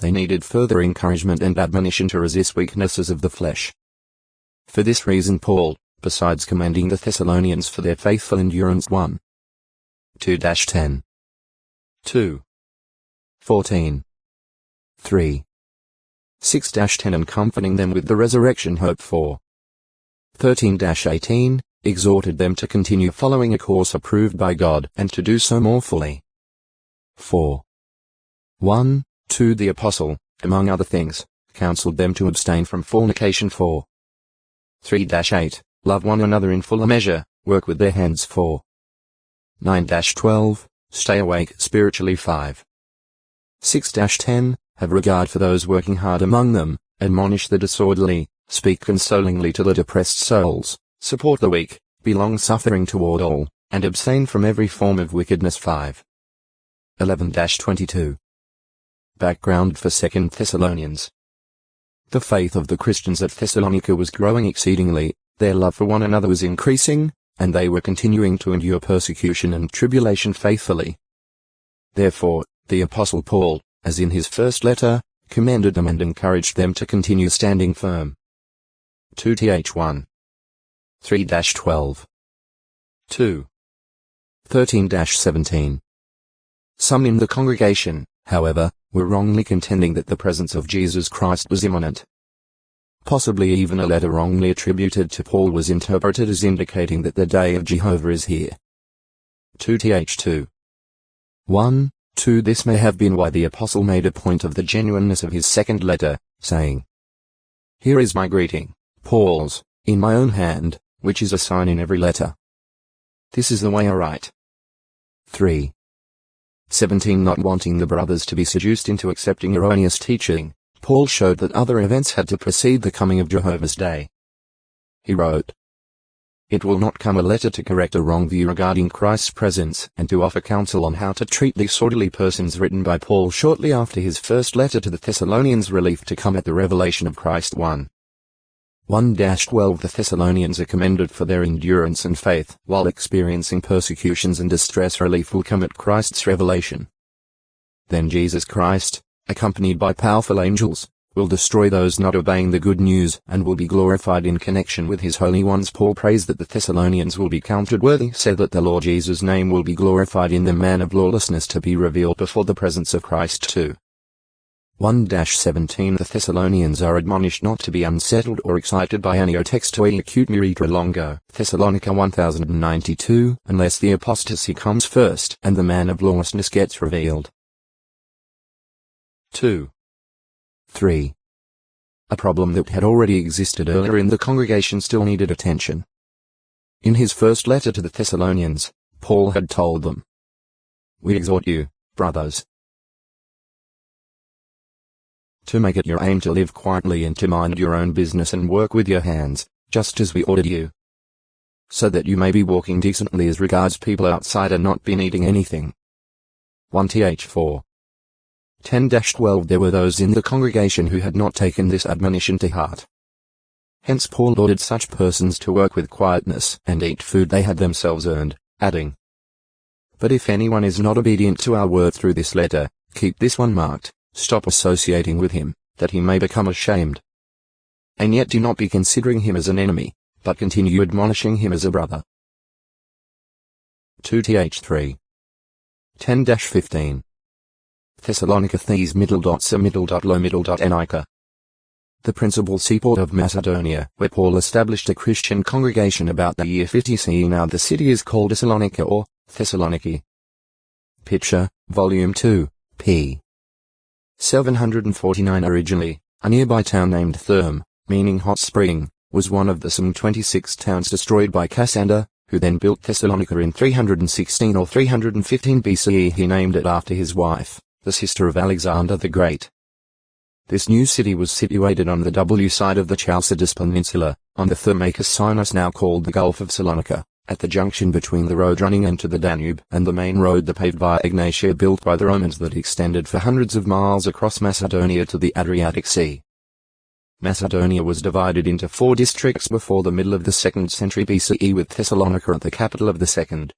they needed further encouragement and admonition to resist weaknesses of the flesh. For this reason Paul, besides commending the Thessalonians for their faithful endurance 1. 2-10. 2. 14. 3. 6-10 and comforting them with the resurrection hope 4. 13-18, exhorted them to continue following a course approved by God and to do so more fully. 4. 1, 2 The apostle, among other things, counseled them to abstain from fornication 4. 3-8, love one another in fuller measure, work with their hands 4. 9-12, stay awake spiritually 5. 6-10, have regard for those working hard among them, admonish the disorderly, speak consolingly to the depressed souls, support the weak, be long-suffering toward all, and abstain from every form of wickedness 5. 11-22. Background for 2 Thessalonians. The faith of the Christians at Thessalonica was growing exceedingly, their love for one another was increasing, and they were continuing to endure persecution and tribulation faithfully. Therefore, the Apostle Paul, as in his first letter, commended them and encouraged them to continue standing firm. 2-1. 3-12. 2. 13-17. Some in the congregation, however, were wrongly contending that the presence of Jesus Christ was imminent. Possibly even a letter wrongly attributed to Paul was interpreted as indicating that the day of Jehovah is here. 2-2. 1, 2 This may have been why the apostle made a point of the genuineness of his second letter, saying, "Here is my greeting, Paul's, in my own hand, which is a sign in every letter. This is the way I write." 3. 17 Not wanting the brothers to be seduced into accepting erroneous teaching, Paul showed that other events had to precede the coming of Jehovah's day. He wrote, "It will not come a letter to correct a wrong view regarding Christ's presence and to offer counsel on how to treat disorderly persons," written by Paul shortly after his first letter to the Thessalonians. Relief to come at the revelation of Christ 1-12 The Thessalonians are commended for their endurance and faith while experiencing persecutions and distress. Relief will come at Christ's revelation. Then Jesus Christ, accompanied by powerful angels, will destroy those not obeying the good news and will be glorified in connection with his holy ones. Paul prays that the Thessalonians will be counted worthy so that the Lord Jesus' name will be glorified in the man of lawlessness to be revealed before the presence of Christ 1-17 The Thessalonians are admonished not to be unsettled or excited by anio textoi acute muritra longo Thessalonica 1092 unless the apostasy comes first and the man of lawlessness gets revealed. 2. 3. A problem that had already existed earlier in the congregation still needed attention. In his first letter to the Thessalonians, Paul had told them, "We exhort you, brothers, to make it your aim to live quietly and to mind your own business and work with your hands, just as we ordered you, so that you may be walking decently as regards people outside and not be needing anything." 1-4. 10-12 There were those in the congregation who had not taken this admonition to heart. Hence Paul ordered such persons to work with quietness and eat food they had themselves earned, adding, "But if anyone is not obedient to our word through this letter, keep this one marked, stop associating with him, that he may become ashamed. And yet do not be considering him as an enemy, but continue admonishing him as a brother." 2-3. 10-15. Thessalonica Thes Nica. The principal seaport of Macedonia, where Paul established a Christian congregation about the year 50 CE. Now the city is called Thessalonica or Thessaloniki. Picture, Volume 2, p. 749. Originally, a nearby town named Therm, meaning hot spring, was one of the some 26 towns destroyed by Cassander, who then built Thessalonica in 316 or 315 BCE. He named it after his wife, the sister of Alexander the Great. This new city was situated on the W side of the Chalcidice Peninsula, on the Thermacus Sinus now called the Gulf of Salonika, at the junction between the road running into the Danube and the main road, the paved Via Egnatia, built by the Romans that extended for hundreds of miles across Macedonia to the Adriatic Sea. Macedonia was divided into 4 districts before the middle of the 2nd century BCE, with Thessalonica at the capital of the second.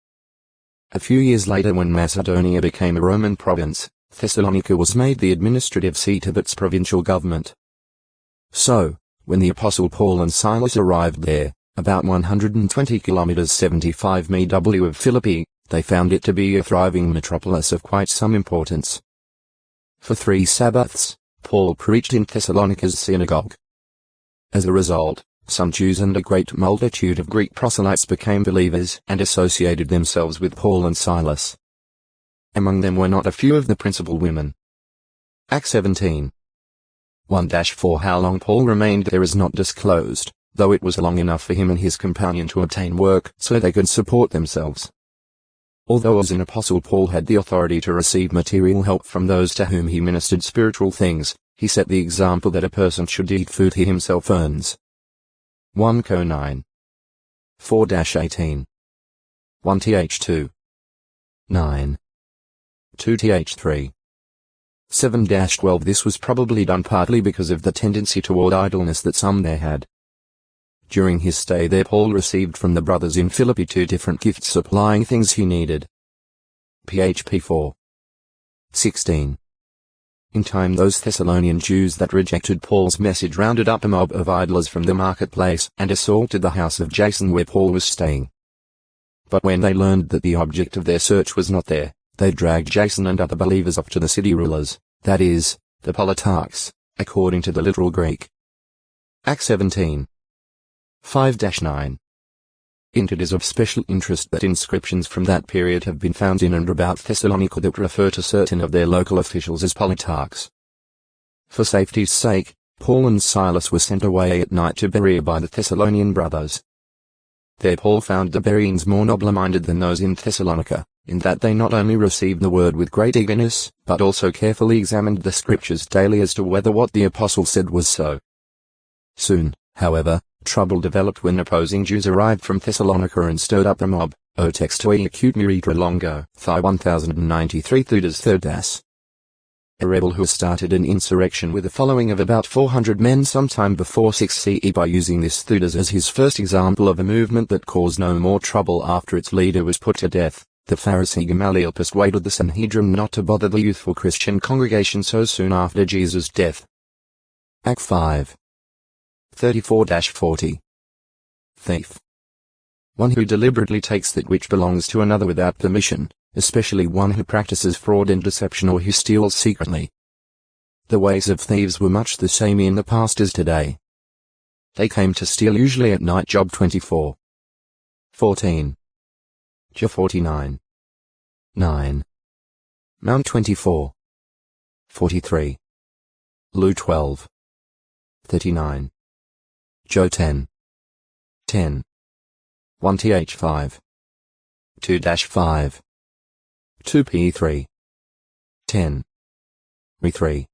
A few years later, when Macedonia became a Roman province, Thessalonica was made the administrative seat of its provincial government. So, when the Apostle Paul and Silas arrived there, about 120 kilometers 75 MW of Philippi, they found it to be a thriving metropolis of quite some importance. For 3 Sabbaths, Paul preached in Thessalonica's synagogue. As a result, some Jews and a great multitude of Greek proselytes became believers and associated themselves with Paul and Silas. Among them were not a few of the principal women. Acts 17. 1-4 How long Paul remained there is not disclosed, though it was long enough for him and his companion to obtain work so they could support themselves. Although as an apostle Paul had the authority to receive material help from those to whom he ministered spiritual things, he set the example that a person should eat food he himself earns. 1 Co 9. 4-18. 1th2. 9. 2th3. 7-12 This was probably done partly because of the tendency toward idleness that some there had. During his stay there Paul received from the brothers in Philippi 2 different gifts supplying things he needed. php 4. 16. In time those Thessalonian Jews that rejected Paul's message rounded up a mob of idlers from the marketplace and assaulted the house of Jason where Paul was staying. But when they learned that the object of their search was not there, they dragged Jason and other believers off to the city rulers, that is, the politarchs, according to the literal Greek. Acts 17. 5-9. It is of special interest that inscriptions from that period have been found in and about Thessalonica that refer to certain of their local officials as politarchs. For safety's sake, Paul and Silas were sent away at night to Berea by the Thessalonian brothers. There Paul found the Bereans more noble-minded than those in Thessalonica, in that they not only received the word with great eagerness, but also carefully examined the scriptures daily as to whether what the apostle said was so. Soon, however, trouble developed when opposing Jews arrived from Thessalonica and stirred up the mob. O textoi acute miritra longo, Thi 1093 Thudas 3rd. A rebel who started an insurrection with a following of about 400 men sometime before 6 CE by using this Thudas as his first example of a movement that caused no more trouble after its leader was put to death. The Pharisee Gamaliel persuaded the Sanhedrin not to bother the youthful Christian congregation so soon after Jesus' death. Act 5. 34-40. Thief. One who deliberately takes that which belongs to another without permission, especially one who practices fraud and deception or who steals secretly. The ways of thieves were much the same in the past as today. They came to steal usually at night. Job 24. 14. Job 49. 9. Mount 24. 43. Lu 12. 39. Joe 10. 10. 1th5. 2-5. 2p3. 10. Re3.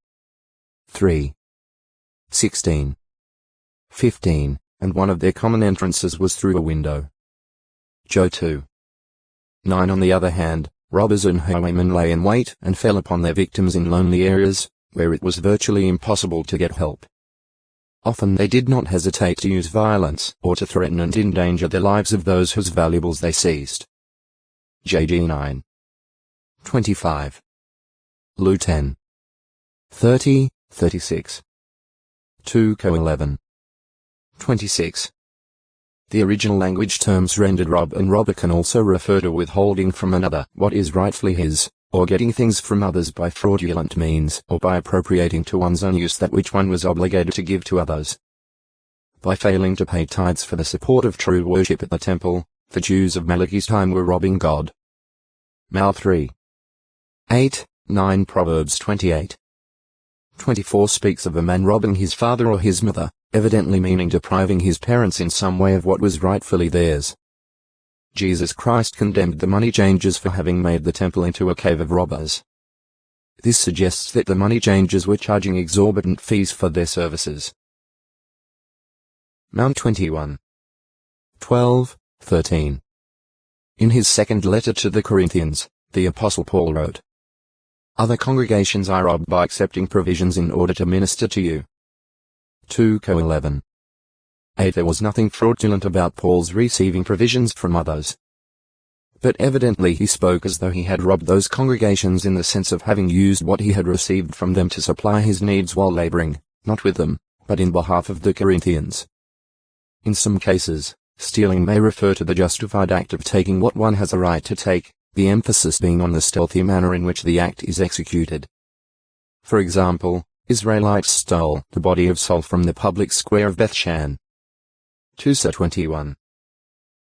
3. 16. 15, and one of their common entrances was through a window. Joe 2. 9 On the other hand, robbers and highwaymen lay in wait and fell upon their victims in lonely areas, where it was virtually impossible to get help. Often they did not hesitate to use violence or to threaten and endanger the lives of those whose valuables they seized. JG 9. 25. Lu 10. 30, 36. 2 Co 11. 26. The original language terms rendered rob and robber can also refer to withholding from another what is rightfully his, or getting things from others by fraudulent means, or by appropriating to one's own use that which one was obligated to give to others. By failing to pay tithes for the support of true worship at the temple, the Jews of Malachi's time were robbing God. Mal 3. 8, 9 Proverbs 28. 24 speaks of a man robbing his father or his mother, evidently meaning depriving his parents in some way of what was rightfully theirs. Jesus Christ condemned the money changers for having made the temple into a cave of robbers. This suggests that the money changers were charging exorbitant fees for their services. Mount 21. 12, 13. In his second letter to the Corinthians, the Apostle Paul wrote, "Other congregations are robbed by accepting provisions in order to minister to you." 2 Co 11. 8 There was nothing fraudulent about Paul's receiving provisions from others. but evidently he spoke as though he had robbed those congregations in the sense of having used what he had received from them to supply his needs while laboring, not with them, but in behalf of the Corinthians. In some cases, stealing may refer to the justified act of taking what one has a right to take, the emphasis being on the stealthy manner in which the act is executed. For example, Israelites stole the body of Saul from the public square of Bethshan. 2 Sa 21.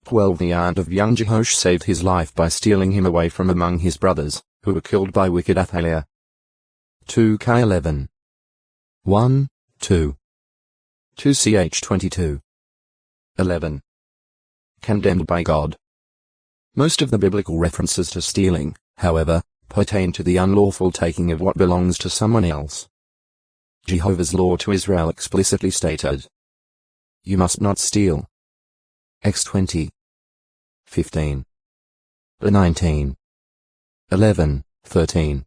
12 The aunt of young Jehoash saved his life by stealing him away from among his brothers, who were killed by wicked Athaliah. 2 K 11. 1, 2. 2 Ch 22. 11. Condemned by God. Most of the biblical references to stealing, however, pertain to the unlawful taking of what belongs to someone else. Jehovah's law to Israel explicitly stated, "You must not steal." X 20. 15. 19. 11, 13.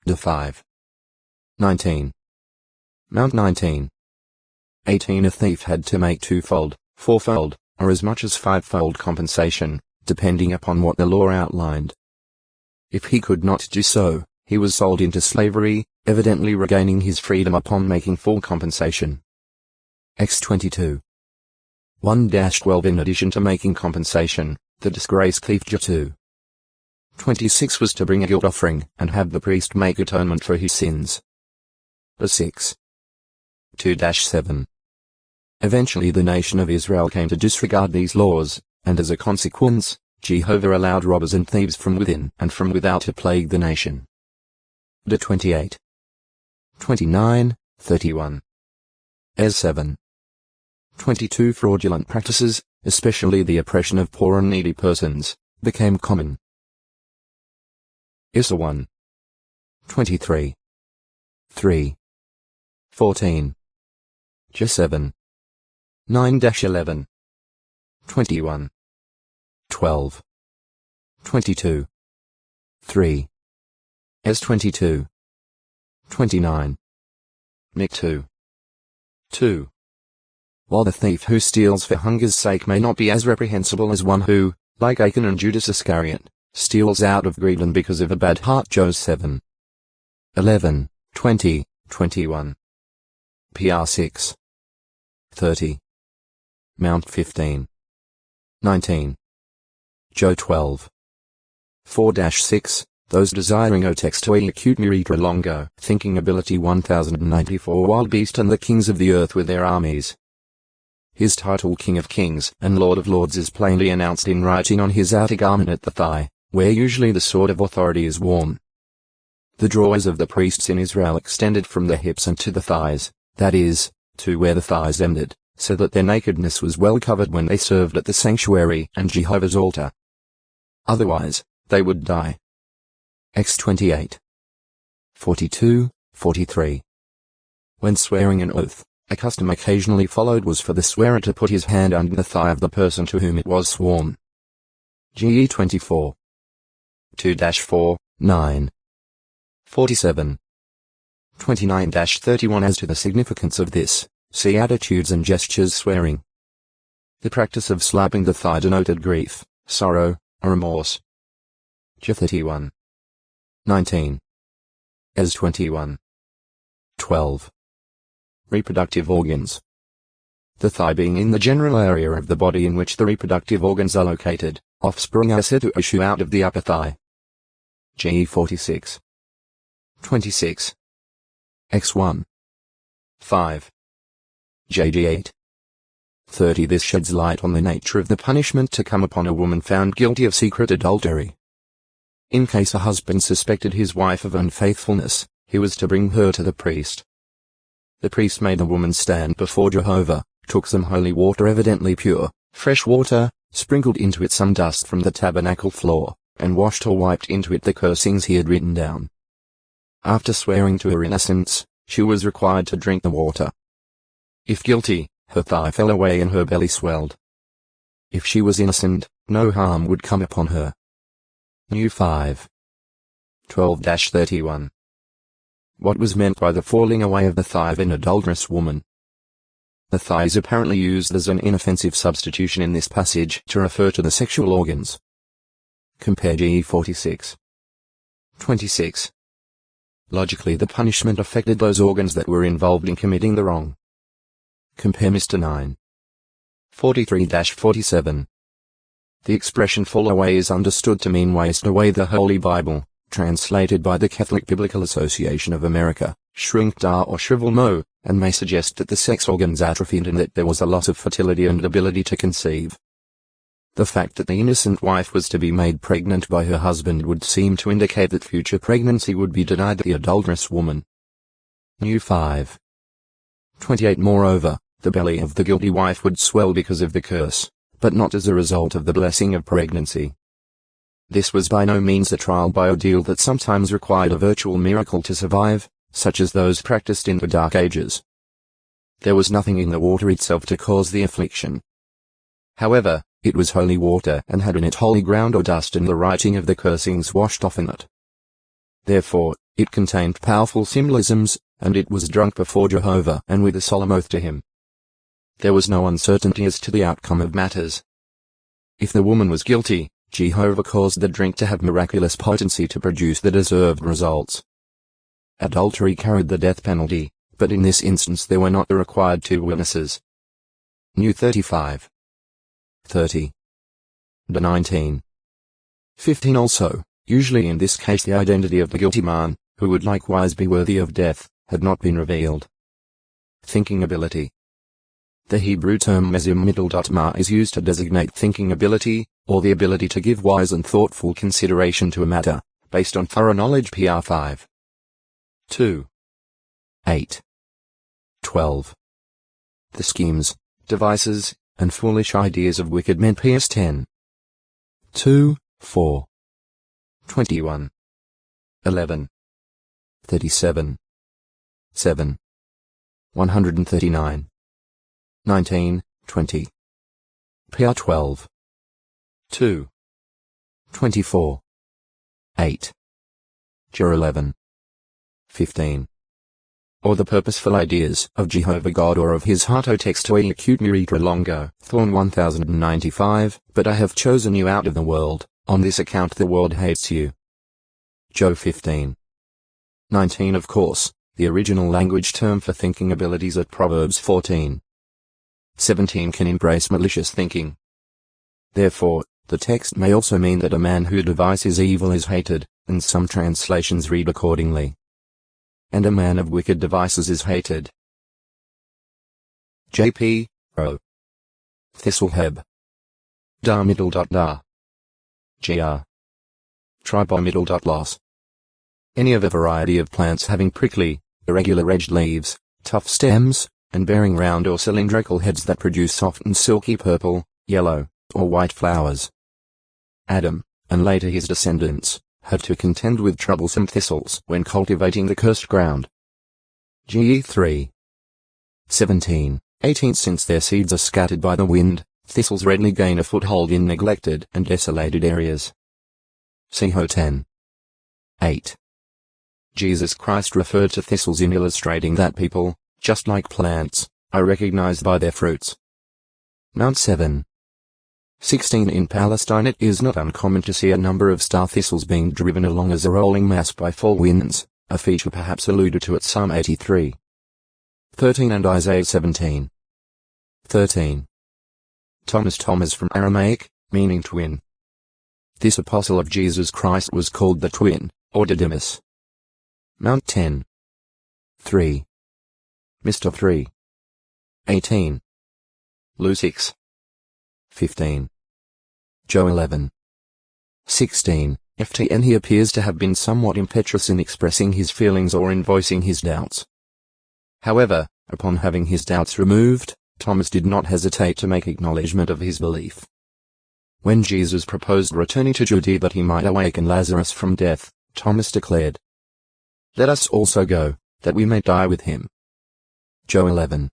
De 5. 19. Mount 19. 18 A thief had to make twofold, fourfold, or as much as fivefold compensation, depending upon what the law outlined. If he could not do so, he was sold into slavery, evidently regaining his freedom upon making full compensation. X 22. 1-12 In addition to making compensation, the disgraced thief J2. 26 was to bring a guilt offering and have the priest make atonement for his sins. The 6. 2-7. Eventually the nation of Israel came to disregard these laws, and as a consequence, Jehovah allowed robbers and thieves from within and from without to plague the nation. De 28. 29, 31. Es 7. 22 Fraudulent practices, especially the oppression of poor and needy persons, became common. Issa 1. 23. 3. 14. J 7. 9-11. 21. 12. 22. 3. S 22. 29. Mic 2. 2. While the thief who steals for hunger's sake may not be as reprehensible as one who, like Achan and Judas Iscariot, steals out of greed and because of a bad heart. Job 7. 11, 20, 21. PR 6. 30. Mount 15. 19. Job 12. 4-6, those desiring O text to acute miritra longo, thinking ability 1094 Wild beast and the kings of the earth with their armies. His title King of Kings and Lord of Lords is plainly announced in writing on his outer garment at the thigh, where usually the sword of authority is worn. The drawers of the priests in Israel extended from the hips and to the thighs, that is, to where the thighs ended, so that their nakedness was well covered when they served at the sanctuary and Jehovah's altar. Otherwise, they would die. X 28. 42, 43. When swearing an oath, a custom occasionally followed was for the swearer to put his hand under the thigh of the person to whom it was sworn. GE 24. 2-4, 9. 47. 29-31 As to the significance of this, see attitudes and gestures swearing. The practice of slapping the thigh denoted grief, sorrow, or remorse. J 31. 19. Es 21. 12. Reproductive organs. The thigh being in the general area of the body in which the reproductive organs are located, offspring are said to issue out of the upper thigh. GE 46. 26. X1. 5. JG 8. 30 This sheds light on the nature of the punishment to come upon a woman found guilty of secret adultery. In case a husband suspected his wife of unfaithfulness, he was to bring her to the priest. The priest made the woman stand before Jehovah, took some holy water evidently pure, fresh water, sprinkled into it some dust from the tabernacle floor, and washed or wiped into it the cursings he had written down. After swearing to her innocence, she was required to drink the water. If guilty, her thigh fell away and her belly swelled. If she was innocent, no harm would come upon her. New 5. 12-31. What was meant by the falling away of the thigh of an adulterous woman? The thigh is apparently used as an inoffensive substitution in this passage to refer to the sexual organs. Compare GE 46. 26. Logically, the punishment affected those organs that were involved in committing the wrong. Compare Mr. 9. 43-47. The expression fall away is understood to mean waste away the Holy Bible, translated by the Catholic Biblical Association of America, shrink da or shrivel mo, and may suggest that the sex organs atrophied and that there was a loss of fertility and ability to conceive. The fact that the innocent wife was to be made pregnant by her husband would seem to indicate that future pregnancy would be denied the adulterous woman. New 5. 28. Moreover, the belly of the guilty wife would swell because of the curse, but not as a result of the blessing of pregnancy. This was by no means a trial by ordeal that sometimes required a virtual miracle to survive, such as those practiced in the Dark Ages. There was nothing in the water itself to cause the affliction. However, it was holy water and had in it holy ground or dust, and the writing of the cursings washed off in it. Therefore, it contained powerful symbolisms, and it was drunk before Jehovah and with a solemn oath to him. There was no uncertainty as to the outcome of matters. If the woman was guilty, Jehovah caused the drink to have miraculous potency to produce the deserved results. Adultery carried the death penalty, but in this instance there were not the required 2 witnesses. New 35. 30. The 19. 15. Also, usually in this case the identity of the guilty man, who would likewise be worthy of death, had not been revealed. Thinking ability. The Hebrew term mezim middle.ma is used to designate thinking ability, or the ability to give wise and thoughtful consideration to a matter, based on thorough knowledge. PR 5. 2. 8. 12. The schemes, devices, and foolish ideas of wicked men. PS 10. 2, 4. 21. 11. 37. 7. 139. 19, 20. PR 12. 2. 24. 8. Jur 11. 15. Or the purposeful ideas of Jehovah God or of his heart. O text to acute miritra longo, Thorn 1095, but I have chosen you out of the world, on this account the world hates you. Job 15. 19. Of course, the original language term for thinking abilities at Proverbs 14. 17 can embrace malicious thinking. Therefore, the text may also mean that a man who devises evil is hated, and some translations read accordingly. And a man of wicked devices is hated. J.P. O. Thistleheb. Da middle dot da. Gr. Tribo middle dot loss. Any of a variety of plants having prickly, irregular edged leaves, tough stems, and bearing round or cylindrical heads that produce soft and silky purple, yellow, or white flowers. Adam, and later his descendants, had to contend with troublesome thistles when cultivating the cursed ground. GE 3. 17, 18. Since their seeds are scattered by the wind, thistles readily gain a foothold in neglected and desolated areas. Ho 10. 8. Jesus Christ referred to thistles in illustrating that people, just like plants, are recognized by their fruits. Mount 7. 16. In Palestine it is not uncommon to see a number of star thistles being driven along as a rolling mass by fall winds, a feature perhaps alluded to at Psalm 83. 13. And Isaiah 17. 13. Thomas from Aramaic, meaning twin. This apostle of Jesus Christ was called the twin, or Didymus. Mount 10. 3. Mr. 3. 18. Lu 6. 15. Joe 11. 16. FTN. He appears to have been somewhat impetuous in expressing his feelings or in voicing his doubts. However, upon having his doubts removed, Thomas did not hesitate to make acknowledgement of his belief. When Jesus proposed returning to Judea that he might awaken Lazarus from death, Thomas declared, "Let us also go, that we may die with him." Joe 11.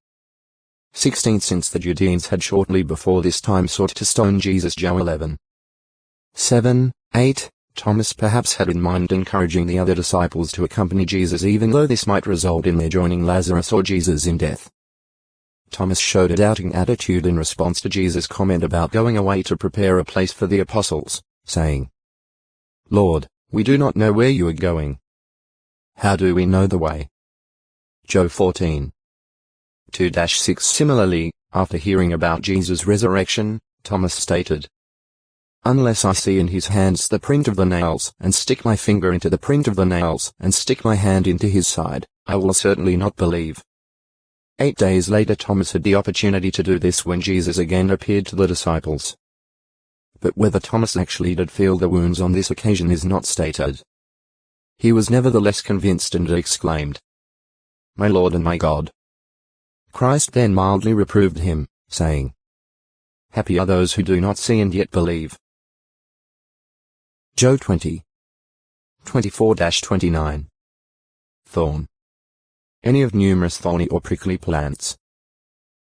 16. Since the Judeans had shortly before this time sought to stone Jesus. Joe 11. 7, 8. Thomas perhaps had in mind encouraging the other disciples to accompany Jesus even though this might result in their joining Lazarus or Jesus in death. Thomas showed a doubting attitude in response to Jesus' comment about going away to prepare a place for the apostles, saying, Lord, we do not know where you are going. How do we know the way? Job 14. 2-6. Similarly, after hearing about Jesus' resurrection, Thomas stated, "Unless I see in his hands the print of the nails, and stick my finger into the print of the nails, and stick my hand into his side, I will certainly not believe." 8 days later Thomas had the opportunity to do this when Jesus again appeared to the disciples. But whether Thomas actually did feel the wounds on this occasion is not stated. He was nevertheless convinced and exclaimed, "My Lord and my God." Christ then mildly reproved him, saying, "Happy are those who do not see and yet believe." Job 20. 24-29. Thorn. Any of numerous thorny or prickly plants.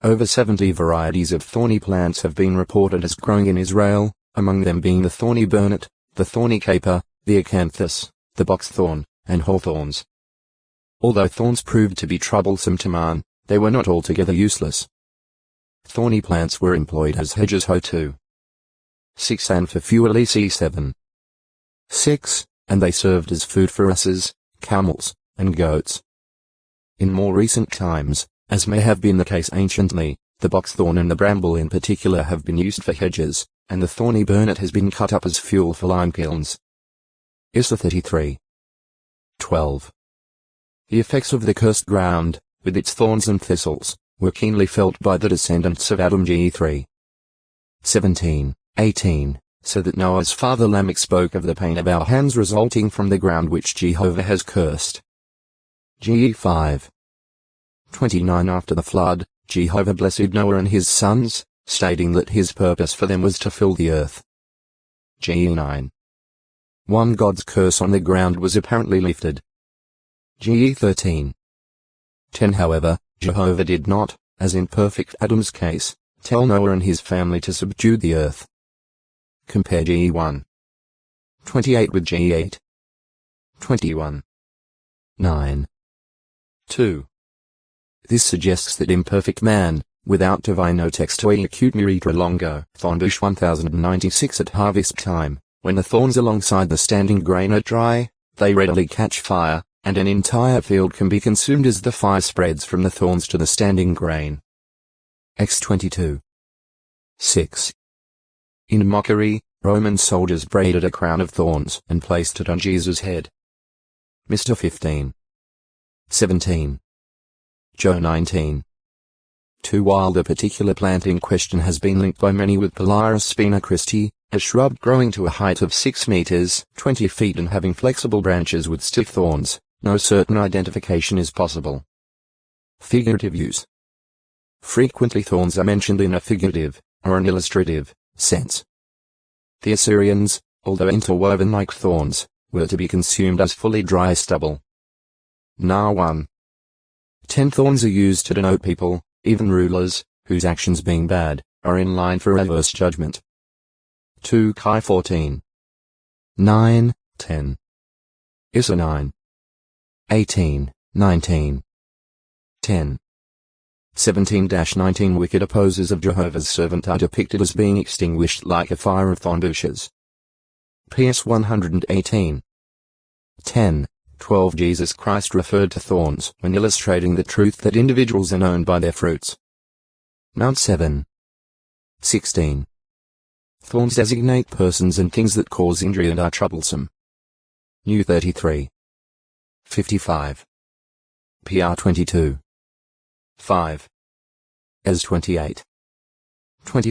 Over 70 varieties of thorny plants have been reported as growing in Israel, among them being the thorny burnet, the thorny caper, the acanthus, the boxthorn, and hawthorns. Although thorns proved to be troublesome to man, they were not altogether useless. Thorny plants were employed as hedges hoe too. 6 and for fuel EC7. 6, and they served as food for asses, camels, and goats. In more recent times, as may have been the case anciently, the boxthorn and the bramble in particular have been used for hedges, and the thorny burnet has been cut up as fuel for lime kilns. Issa 33. 12. The effects of the cursed ground, with its thorns and thistles, were keenly felt by the descendants of Adam. Ge 3. 17, 18, so that Noah's father Lamech spoke of the pain of our hands resulting from the ground which Jehovah has cursed. Ge 5. 29. After the flood, Jehovah blessed Noah and his sons, stating that his purpose for them was to fill the earth. Ge 9. 1. God's curse on the ground was apparently lifted. Ge 13. 10. However, Jehovah did not, as in perfect Adam's case, tell Noah and his family to subdue the earth. Compare Ge 1. 28 with Ge 8. 21. 9. 2. This suggests that imperfect man, without divino textoi acute miritra longo, Thornbush 1096 at harvest time, when the thorns alongside the standing grain are dry, they readily catch fire, and an entire field can be consumed as the fire spreads from the thorns to the standing grain. Acts 22. 6. In mockery, Roman soldiers braided a crown of thorns and placed it on Jesus' head. Mr. 15. 17. Joe 19. 2. While the particular plant in question has been linked by many with Polaris spina Christi, a shrub growing to a height of 6 meters, 20 feet and having flexible branches with stiff thorns, no certain identification is possible. Figurative use. Frequently thorns are mentioned in a figurative, or an illustrative, sense. The Assyrians, although interwoven like thorns, were to be consumed as fully dry stubble. Now 1. 10 thorns are used to denote people, even rulers, whose actions being bad, are in line for adverse judgment. 2 Kai 14. 9, 10. Issa 9. 18, 19. 10. 17-19 Wicked opposers of Jehovah's servant are depicted as being extinguished like a fire of thorn bushes. PS 118. 10. 12 Jesus Christ referred to thorns when illustrating the truth that individuals are known by their fruits. Mount 7. 16. Thorns designate persons and things that cause injury and are troublesome. New 33. 55. PR 22. 5. As 28. 20.